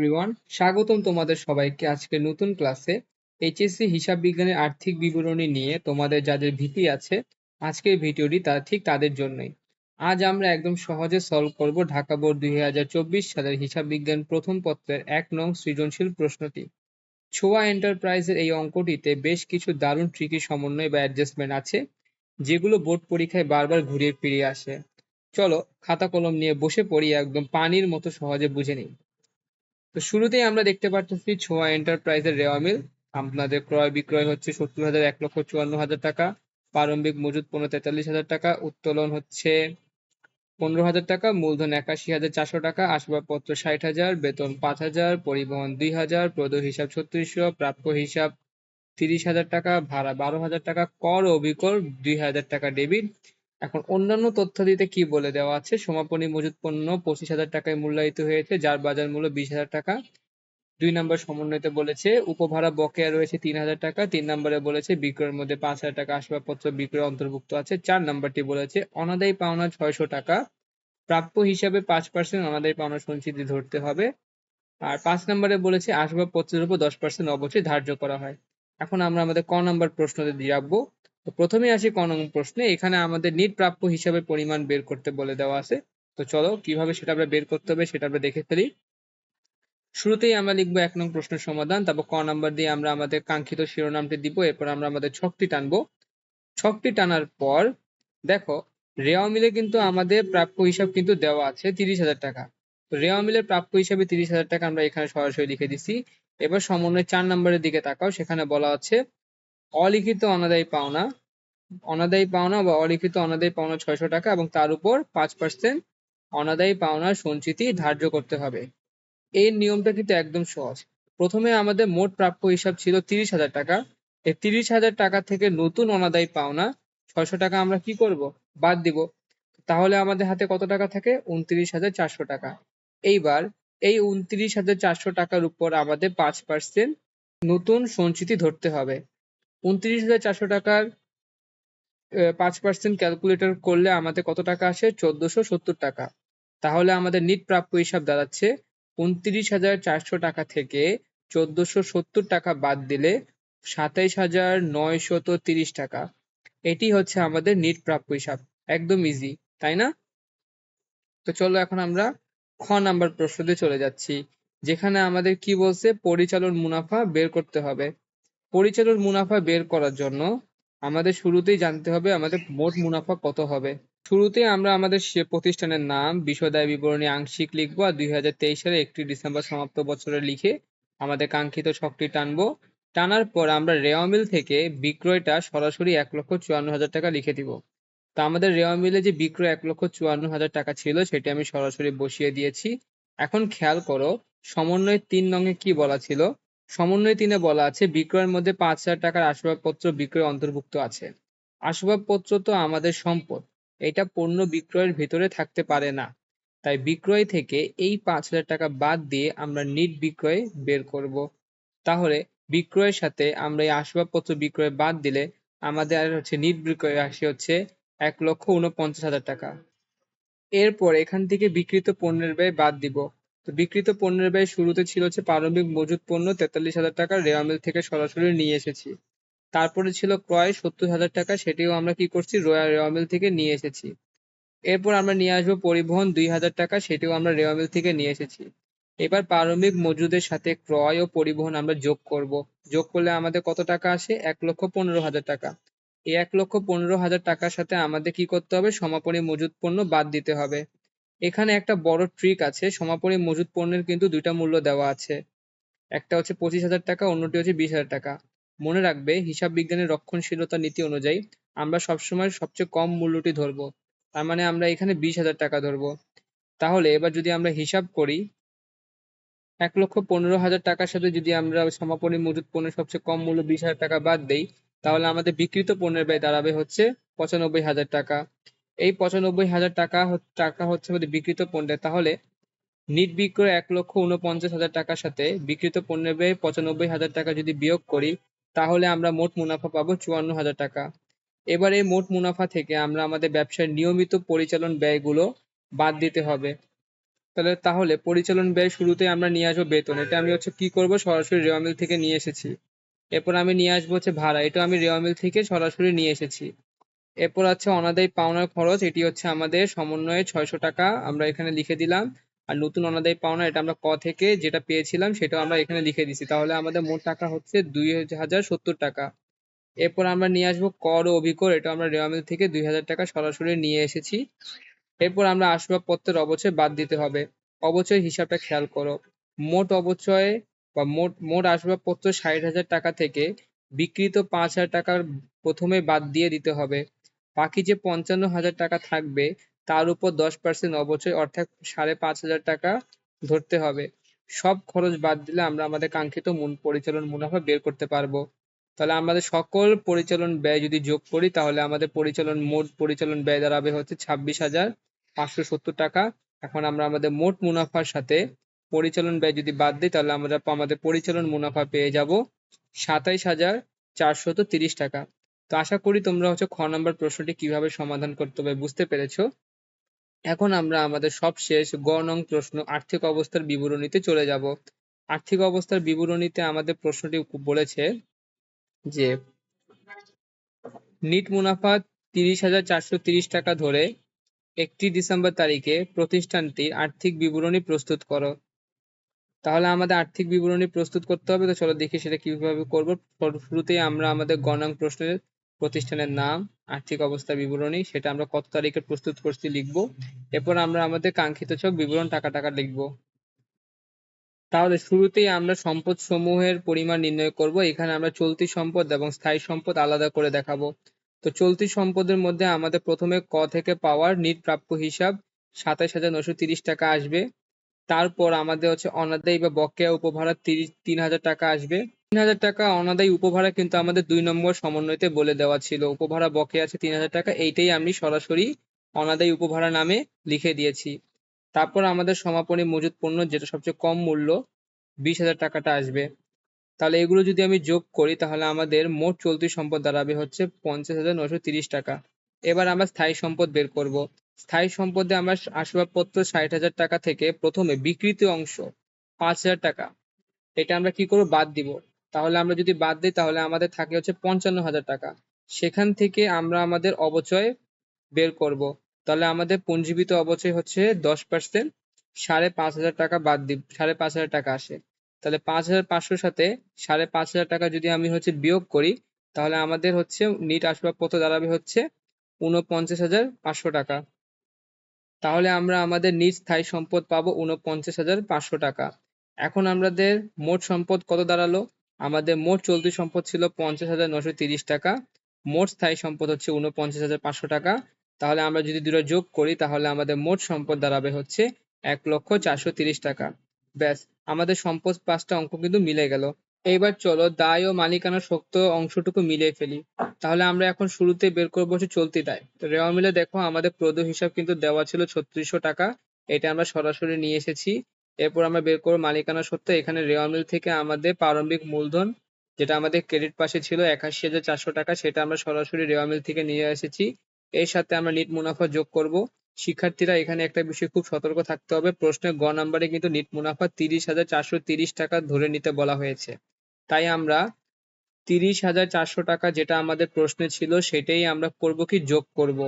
Everyone, স্বাগতম তোমাদের সবাইকে আজকের নতুন ক্লাসে। এইচএসসি হিসাব বিজ্ঞানের আর্থিক বিবরণী নিয়ে তোমাদের যাদের ভীতি আছে, আজকের ভিডিওটি ঠিক তাদের জন্যই। আজ আমরা একদম সহজে সলভ করব ঢাকা বোর্ড 2024 সালের হিসাব বিজ্ঞান প্রথম পত্রের 1 নং সৃজনশীল প্রশ্নটি। ছোয়া এন্টারপ্রাইজের এই অঙ্কটিতে বেশ কিছু দারুণ ট্রিকি সমন্বয় বা অ্যাডজাস্টমেন্ট আছে, যেগুলো বোর্ড পরীক্ষায় বারবার ঘুরিয়ে ফিরিয়ে আসে। চলো খাতা কলম নিয়ে বসে পড়ি, একদম পানির মতো সহজে বুঝে নিই। তো শুরুতেই আমরা দেখতে পাচ্ছি ছোঁয়া এন্টারপ্রাইজের রেওয়া মিল। আপনাদের ক্রয় বিক্রয় হচ্ছে 70,000 1,54,000 টাকা, প্রারম্ভিক মজুত 43,000 টাকা, উত্তোলন হচ্ছে 15,000 টাকা, মূলধন 81,400 টাকা, আসবাবপত্র 60,000, বেতন 5,000, পরিবহন 2,000, প্রদেয় হিসাব 3600, প্রাপ্য হিসাব 30,000 টাকা, ভাড়া 12,000 টাকা, কর ও অবিকর 2,000 টাকা ডেবিট। এখন অন্যান্য তথ্যাদিতে কি বলে দেওয়া আছে? সমাপনী মজুত পণ্য 25,000 টাকায় মূল্যায়িত হয়েছে, যার বাজার মূল্য 20,000 টাকা। 2 নম্বর সমন্বয়তে বলেছে উপভাড়া বকেয়া রয়েছে 3,000 টাকা। 3 নম্বরে বলেছে বিক্রয়ের মধ্যে 5,000 টাকা আসবাবপত্র বিক্রয় অন্তর্ভুক্ত আছে। 4 নম্বরটি বলেছে অনাদায়ী পাওনা 600 টাকা, প্রাপ্য হিসাবে 5% অনাদায়ী পাওনা সঞ্চিতি ধরতে হবে। আর 5 নম্বরে বলেছে আসবাবপত্রের উপর 10% অবশ্যই ধার্য করা হয়। এখন আমরা আমাদের ক নম্বর প্রশ্নতে যাবো। তো প্রথমে আসি ক নম্বর প্রশ্নে। এখানে আমাদের নিট প্রাপ্য হিসাবে পরিমাণ বের করতে বলে দেওয়া আছে। তো চলো কিভাবে সেটা আমরা বের করতে হবে সেটা আমরা দেখে ফেলি। শুরুতেই আমরা লিখবো 1 নং প্রশ্নের সমাধান, তারপর ক নাম্বার দিয়ে আমরা আমাদের কাঙ্ক্ষিত শিরোনামটি দিব, এরপর আমরা আমাদের ছকটি টানবো। ছকটি টানার পর দেখো, রেওয়া মিলে কিন্তু আমাদের প্রাপ্য হিসাব কিন্তু দেওয়া আছে 30,000 টাকা। তো রেওয়া মিলের প্রাপ্য হিসাবে 30,000 টাকা আমরা এখানে সরাসরি লিখে দিছি। এবার সমন্বয় 4 নম্বরের দিকে তাকাও, সেখানে বলা আছে অলিখিত অনাদায়ী পাওনা, অনাদায়ী পাওনা বা অলিখিত অনাদায়ী পাওনা 600 টাকা এবং তার উপর 5% অনাদায়ী পাওনার সঞ্চিতি ধার্য করতে হবে। এই নিয়মটা কিন্তু একদম সহজ। প্রথমে আমাদের মোট প্রাপ্য হিসাব ছিল 30,000 টাকা। এই 30,000 টাকা থেকে নতুন অনাদায়ী পাওনা 600 টাকা আমরা কি করব? বাদ দিব। তাহলে আমাদের হাতে কত টাকা থাকে? 29,400 টাকা। এইবার এই 29,400 টাকার উপর আমাদের 5% নতুন সঞ্চিতি ধরতে হবে। 29,400 টাকার 5% ক্যালকুলেটর করলে আমাদের কত টাকা আসে? 1,470 টাকা। তাহলে আমাদের নিট প্রাপ্য হিসাব দাঁড়াচ্ছে 29,400 টাকা থেকে 1,470 টাকা বাদ দিলে 27,930 টাকা। এটি হচ্ছে আমাদের নিট প্রাপ্য হিসাব। একদম ইজি, তাই না? তো চলো এখন আমরা খ নাম্বার প্রশ্নতে চলে যাচ্ছি, যেখানে আমাদের কি বলছে? পরিচালন মুনাফা বের করতে হবে। পরিচালন মুনাফা বের করার জন্য আমাদের শুরুতেই জানতে হবে আমাদের মোট মুনাফা কত হবে। শুরুতেই আমরা আমাদের সে প্রতিষ্ঠানের নাম, বিষয় বিবরণী আংশিক লিখবো আর 2023 সালের 1 ডিসেম্বর সমাপ্ত বছরে লিখে আমাদের কাঙ্ক্ষিত ছকটি টানবো। টানার পর আমরা রেওয়া মিল থেকে বিক্রয়টা সরাসরি 1,54,000 টাকা লিখে দিব। তা আমাদের রেওয়া মিলে যে বিক্রয় 1,54,000 টাকা ছিল সেটি আমি সরাসরি বসিয়ে দিয়েছি। এখন খেয়াল করো, সমন্বয় 3 নং-এ কি বলা ছিল? সমন্বয় 3-এ বলা আছে বিক্রয়ের মধ্যে 5,000 টাকার আসবাবপত্র বিক্রয় অন্তর্ভুক্ত আছে। আসবাবপত্র তো আমাদের সম্পদ, এটা পণ্য বিক্রয়ের ভিতরে থাকতে পারে না। তাই বিক্রয় থেকে এই 5,000 টাকা বাদ দিয়ে আমরা নিট বিক্রয় বের করব। তাহলে বিক্রয়ের সাথে আমরা এই আসবাবপত্র বিক্রয় বাদ দিলে আমাদের আর হচ্ছে নিট বিক্রয় রাশি হচ্ছে 1,49,000 টাকা। এরপর এখান থেকে বিক্রিত পণ্যের ব্যয় বাদ দিব। তো বিক্রিত পণ্যের ব্যয় শুরুতে ছিল হচ্ছে প্রারম্ভিক মজুত পণ্য 43,000 টাকা, রেওয়া মিল থেকে সরাসরি নিয়ে এসেছি। তারপরে ছিল ক্রয় 70,000 টাকা, সেটিও আমরা কি করছি? রেওয়া মিল থেকে নিয়ে এসেছি। এরপর আমরা নিয়ে আসবো পরিবহন 2,000 টাকা, সেটিও আমরা রেওয়া মিল থেকে নিয়ে এসেছি। এবার প্রারম্ভিক মজুদের সাথে ক্রয় ও পরিবহন আমরা যোগ করব। যোগ করলে আমাদের কত টাকা আসে? 1,15,000 টাকা। এই 1,15,000 টাকার সাথে আমাদের কি করতে হবে? সমাপনী মজুদ পণ্য বাদ দিতে হবে। এখানে একটা বড় ট্রিক আছে, সমাপনী মজুদ পণ্যের কিন্তু দুইটা মূল্য দেওয়া আছে। একটা হচ্ছে 25,000 টাকা, অন্যটি হচ্ছে 20,000 টাকা। মনে রাখবে হিসাব বিজ্ঞানের রক্ষণশীলতা নীতি অনুযায়ী আমরা সবসময় সবচেয়ে কম মূল্যটি ধরবো। তার মানে আমরা এখানে 20,000 টাকা ধরবো। তাহলে এবার যদি আমরা হিসাব করি, 1,15,000 টাকার সাথে যদি আমরা সমাপনী মজুদ পণ্যের সবচেয়ে কম মূল্য 20,000 টাকা বাদ দেই, তাহলে আমাদের বিক্রিত পণ্যের ব্যয় দাঁড়াবে হচ্ছে 95,000 টাকা। এই 95,000 টাকা হচ্ছে আমাদের বিক্রিত পণ্যের। তাহলে নিট বিক্রয় 1,49,000 টাকার সাথে বিক্রিত পণ্যের ব্যয় 95,000 টাকা যদি বিয়োগ করি, তাহলে আমরা মোট মুনাফা পাবো 54,000 টাকা। এবার এই মোট মুনাফা থেকে আমরা আমাদের ব্যবসার নিয়মিত পরিচালন ব্যয়গুলো বাদ দিতে হবে। তাহলে পরিচালন ব্যয় শুরুতে আমরা নিয়ে আসবো বেতন, এটা আমি কি করব, সরাসরি রেওয়া মিল থেকে নিয়ে এসেছি। এরপর আমি নিয়ে আসবো ভাড়া, এটা আমি রেওয়া মিল থেকে সরাসরি নিয়ে এসেছি। এরপর আছে অনাদায়ী পাওনার খরচ, এটি আমাদের সমন্বয়ে 600 টাকা আমরা এখানে লিখে দিলাম। আর নতুন অনাদায়ী পাওনা, এটা আমরা ক থেকে যেটা পেয়েছিলাম সেটাও আমরা এখানে লিখে দিছি। তাহলে আমাদের মোট টাকা হচ্ছে 2070 টাকা। এরপর আমরা নিয়ে আসবো কর ও অভিকর, এটা আমরা রেওয়া মিল থেকে 2000 টাকা সরাসরি নিয়ে এসেছি। এরপর আমরা আসবাবপত্রের অবচয় বাদ দিতে হবে। অবচয় হিসাবটা খেয়াল করো। মোট অবচয় বা মোট মোট আসবাবপত্র 60,000 টাকা থেকে বিক্রিত 5,000 টাকার প্রথমে বাদ দিয়ে দিতে হবে। বাকি যে 55,000 টাকা থাকবে তার উপর 10% অবচয় অর্থাৎ 5,500 টাকা ধরতে হবে। সব খরচ বাদ দিলে আমরা আমাদের কাঙ্ক্ষিত পরিচালন মুনাফা বের করতে পারবো। তাহলে আমাদের সকল পরিচালন ব্যয় যদি যোগ করি তাহলে আমাদের মোট পরিচালন ব্যয় দাঁড়াবে 26,570 টাকা। এখন আমরা আমাদের মোট মুনাফার সাথে পরিচালন ব্যয় যদি বাদ দিই তাহলে আমরা আমাদের পরিচালন মুনাফা পেয়ে যাব 27,430 টাকা। তো আশা করি তোমরা খ নম্বর প্রশ্নটি কিভাবে সমাধান করতে হবে বুঝতে পেরেছো। এখন আমরা আমাদের সবশেষ গ নং প্রশ্ন আর্থিক অবস্থার বিবরণীতে চলে যাব। আর্থিক অবস্থার বিবরণীতে আমাদের প্রশ্নটি বলেছে যে নিট মুনাফা 30,430 টাকা ধরে 1 ডিসেম্বর তারিখে প্রতিষ্ঠানটির আর্থিক বিবরণী প্রস্তুত করো। তাহলে আমাদের আর্থিক বিবরণী প্রস্তুত করতে হবে। তো চলো দেখি সেটা কিভাবে করব। শুরুতেই আমরা আমাদের গ নং প্রশ্নের প্রতিষ্ঠানের নাম, আর্থিক অবস্থা বিবরণী, সেটা আমরা কত তারিখে প্রস্তুত করছি লিখব। এরপর আমরা আমাদের কাঙ্ক্ষিত বিবরণ টাকা লিখব। তাহলে শুরুতেই আমরা সম্পদ সমূহের পরিমাণ নির্ণয় করব। এখানে আমরা চলতি সম্পদ এবং স্থায়ী সম্পদ আলাদা করে দেখাবো। তো চলতি সম্পদের মধ্যে আমাদের প্রথমে ক থেকে পাওয়ার নিট প্রাপ্য হিসাব 27,930 টাকা আসবে। তারপর আমাদের অনাদায়ী বা বকেয়া উপভাড়া 3,000 টাকা আসবে। 3,000 টাকা অনাদায়ী উপভাড়া কিন্তু আমাদের 2 নম্বর সমন্বয়তে বলে দেওয়া ছিল। উপভাড়া বকেয়া আছে 3,000 টাকা, এইটাই আমি সরাসরি অনাদায়ী উপভাড়া নামে লিখে দিয়েছি। তারপর আমাদের সমাপনী মজুত পণ্য, যেটা সবচেয়ে কম মূল্য, 20,000 টাকাটা আসবে। তাহলে এগুলো যদি আমি যোগ করি তাহলে আমাদের মোট চলতি সম্পদ দাঁড়াবে 50,930 টাকা। এবার আমরা স্থায়ী সম্পদ বের করব। স্থায়ী সম্পদে আমরা আসবাবপত্র 60,000 টাকা থেকে প্রথমে বিক্রিত অংশ 5,000 টাকা, এটা আমরা কি করব, বাদ দিব। তাহলে আমরা যদি বাদ দিই তাহলে আমাদের থাকে 55,000 টাকা। সেখান থেকে আমরা আমাদের অবচয় বের করব। তাহলে আমাদের পঞ্জীবিত অবচয় 10%, 5,500 টাকা বাদ দিব, 5,500 টাকা আসে। তাহলে 5,500 সাথে 5,500 টাকা যদি আমি বিয়োগ করি তাহলে আমাদের নিট আসবাবপত্র দাঁড়াবে 49,500 টাকা। তাহলে আমরা আমাদের নিট স্থায়ী সম্পদ পাবো 49,500 টাকা। এখন আমাদের মোট সম্পদ কত দাঁড়ালো? আমাদের মোট চলতি সম্পদ ছিল 50,930 টাকা, মোট স্থায়ী সম্পদ 49,500 টাকা। তাহলে আমরা যদি দুটো যোগ করি তাহলে আমাদের মোট সম্পদ দাঁড়াবে 1,04,30 টাকা। ব্যাস, আমাদের সম্পদ 5টা অঙ্ক কিন্তু মিলে গেল। এইবার চলো দায় ও মালিকানা সত্ত্ব অংশটুকু মিলিয়ে ফেলি। তাহলে আমরা এখন শুরুতে বের করবো চলতি দায়। তো রেওয়া মিলে দেখো আমাদের প্রদত্ত হিসাব কিন্তু দেওয়া ছিল 3600 টাকা, এটা আমরা সরাসরি নিয়ে এসেছি। এরপর আমরা বের করবো মালিকানা সত্ত্ব। এখানে রেওয়া মিল থেকে আমাদের প্রারম্ভিক মূলধন, যেটা আমাদের ক্রেডিট পাশে ছিল 81,400 টাকা, সেটা আমরা সরাসরি রেওয়া মিল থেকে নিয়ে এসেছি। এর সাথে আমরা নিট মুনাফা যোগ করব। শিক্ষার্থীরা এখানে একটা বিষয় খুব সতর্ক থাকতে হবে, প্রশ্নের গ নাম্বারে কিন্তু নিট মুনাফা 30,430 টাকা ধরে নিতে বলা হয়েছে। তাই আমরা 30,400 টাকা যেটা আমাদের প্রশ্নে ছিল সেটাই আমরা করব কি, যোগ করব।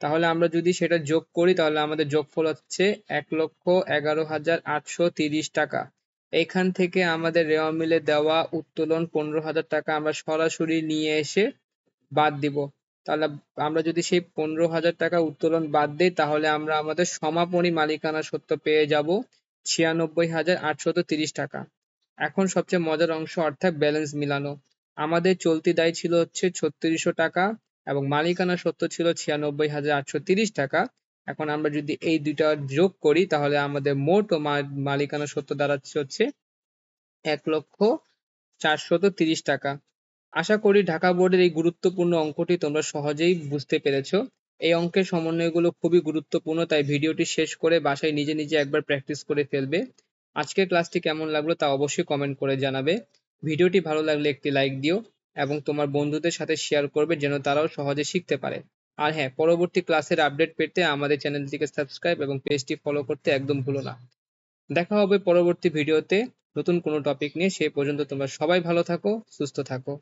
তাহলে আমরা যদি সেটা যোগ করি তাহলে আমাদের যোগফল 1,11,830 টাকা। এখান থেকে আমাদের রেওয়া মিলে দেওয়া উত্তোলন 15,000 টাকা আমরা সরাসরি নিয়ে এসে বাদ দিব। তাহলে আমরা যদি সেই 15,000 টাকা উত্তোলন বাদ দিই তাহলে আমরা আমাদের সমাপনী মালিকানা সত্ত্ব পেয়ে যাব 96,830 টাকা। এখন সবচেয়ে মজার অংশ, অর্থাৎ ব্যালেন্স মিলানো। আমাদের চলতি দায় ছিল 3600 টাকা এবং মালিকানা সত্ত্ব ছিল 96,830 টাকা। এখন আমরা যদি এই দুইটা যোগ করি তাহলে আমাদের মোট ও মালিকানা সত্ত্ব দাঁড়াচ্ছে 1,04,30 টাকা। আশা করি ঢাকা বোর্ডের এই গুরুত্বপূর্ণ অঙ্কটি তোমরা সহজেই বুঝতে পেরেছো। এই অঙ্কের সমন্বয়গুলো খুবই গুরুত্বপূর্ণ, তাই ভিডিওটি শেষ করে বাসায় নিজে নিজে একবার প্র্যাকটিস করে ফেলবে। আজকের ক্লাসটি কেমন লাগলো তা অবশ্যই কমেন্ট করে জানাবে। ভিডিওটি ভালো লাগলে একটি লাইক দিও এবং তোমার বন্ধুদের সাথে শেয়ার করবে যেন তারাও সহজে শিখতে পারে। আর হ্যাঁ, পরবর্তী ক্লাসের আপডেট পেতে আমাদের চ্যানেলটিকে সাবস্ক্রাইব এবং পেজটি ফলো করতে একদম ভুলো না। দেখা হবে পরবর্তী ভিডিওতে নতুন কোনো টপিক নিয়ে। সে পর্যন্ত তোমরা সবাই ভালো থাকো, সুস্থ থাকো।